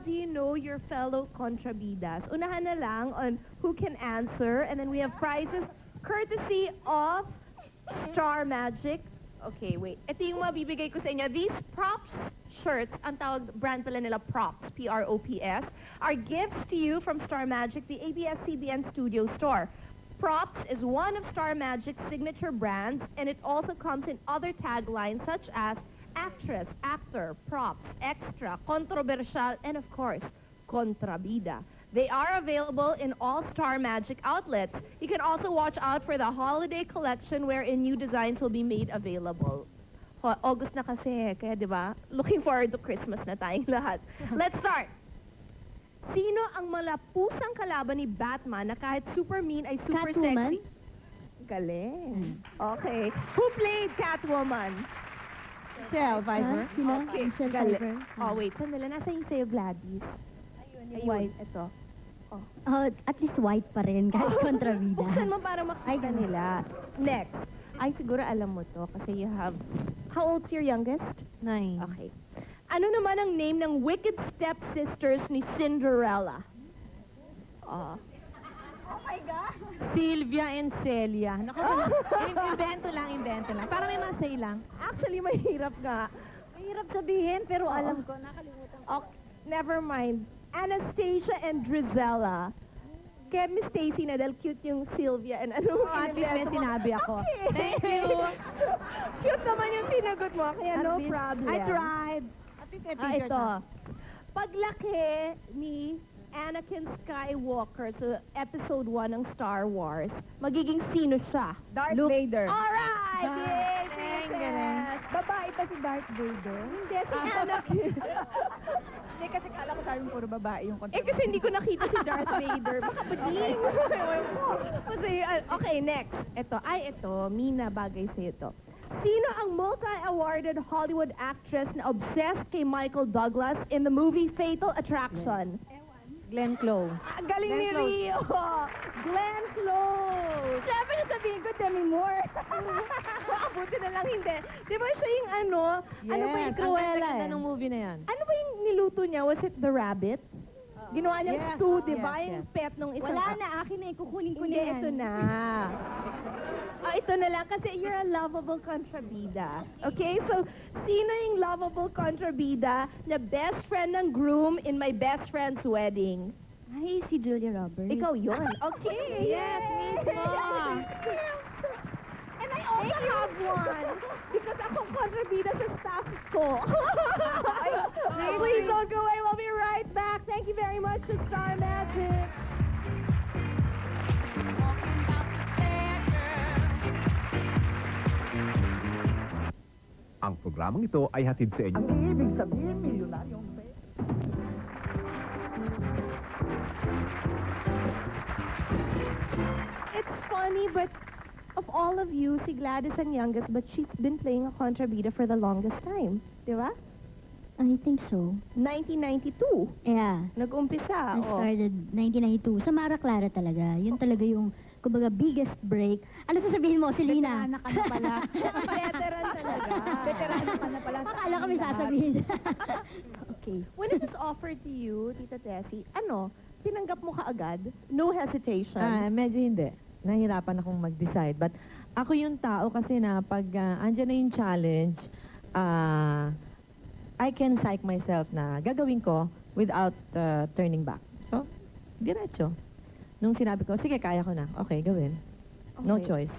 do you know your fellow Contrabidas? Unahan na lang on who can answer, and then we have prizes courtesy of Star Magic. Okay, wait. Ito yung mabibigay ko sa inyo. These Props shirts, ang tawag brand pala nila Props, P-R-O-P-S, are gifts to you from Star Magic, the ABS-CBN Studio Store. Props is one of Star Magic's signature brands, and it also comes in other taglines such as actress, actor, props, extra, controversial, and of course, Contrabida. They are available in all Star Magic outlets. You can also watch out for the holiday collection wherein new designs will be made available. August na kasi, kaya di ba? Looking forward to Christmas na tayong lahat. Let's start! Sino ang malapusang kalaban ni Batman na kahit super mean ay super Catwoman? sexy? Galing. Okay. Who played Catwoman? Michelle Pfeiffer. Sila? Okay, Michelle galing. Pfeiffer. Oh, wait. Sandali. Nasa yung sa'yo, Gladys? Ayun, white. Ito. Oh, at least white pa rin kahit kontrabida. Buksan mo para makita nila. Next. Ay, siguro alam mo to kasi you have... How old's your youngest? 9. Okay. Ano naman ang name ng wicked stepsisters ni Cinderella? Oh. Sylvia and Celia. Naku, invento lang. Para may masay lang. Actually, mahirap nga. Mahirap sabihin, pero alam ko, nakalimutan ko. Okay, never mind. Anastasia and Drizella. Kaya Miss Stacy na dahil cute yung Sylvia and ano. Oh, at least may sinabi ako. Okay. Thank you. Cute naman yung sinagot mo, kaya At no least problem. I tried. At least may t-shirt Ito. na. Paglaki ni Anakin Skywalker sa episode 1 ng Star Wars, magiging sino siya? Darth Luke. Vader. Alright! Yay, Galing, princess! galing. Babae pa si Darth Vader? Hindi, si Anakin. Hindi kasi kala ko sabi mo puro babae yung Kasi hindi ko nakita si Darth Vader. Baka bading. Kasi, okay, next. Ito, Mina, bagay sa'yo ito. Sino ang multi-awarded Hollywood actress na obsessed kay Michael Douglas in the movie Fatal Attraction? Glenn Close. Galing ni Glenn Close. Rio! Glenn Close! Siyempre nasabihin ko, Demi Moore. Buti na lang hindi. Di ba siya yung ano ba yung Yes, Cruella ang ganda eh? ng movie na yan. Ano ba yung niluto niya? Was it the rabbit? Ginawa niyang Yes, stew, di ba? yes, Yung pet nung isang... Wala na, akin na, kukunin ko Hindi, na yan. ito na. Ito na lang kasi you're a lovable contrabida. Okay? So, sino yung lovable contrabida na best friend ng groom in my best friend's wedding? Ay, si Julia Roberts. Ikaw yun. Okay. Yes, mismo. And I also have one. Because akong contrabida sa staff ko. Please don't go away. We'll be right back. Thank you very much to Star Magic. Ang programang ito ay hatid sa inyo. Ang ibig sabihin, milyonaryong pera. It's funny, but of all of you, si Gladys ang youngest, but she's been playing a contrabida for the longest time. Di ba? I think so. 1992. Yeah. Nag-umpisa. I Oh. started 1992. Sa Mara Clara talaga. Yun talaga yung, kumbaga, biggest break. Ano sasabihin mo, Selena? Veterana ka na pala. Veteran talaga. Veterana ka na pala. Akala ko may sasabihin. Okay. When it was offered to you, Tita Tessie, tinanggap mo kaagad? No hesitation? Medyo hindi. Nahirapan akong mag-decide. But ako yung tao kasi na pag andyan na yung challenge, I can psych myself na gagawin ko without turning back. So, diretso. Nung sinabi ko, sige, kaya ko na. Okay, gawin. No Okay. choice.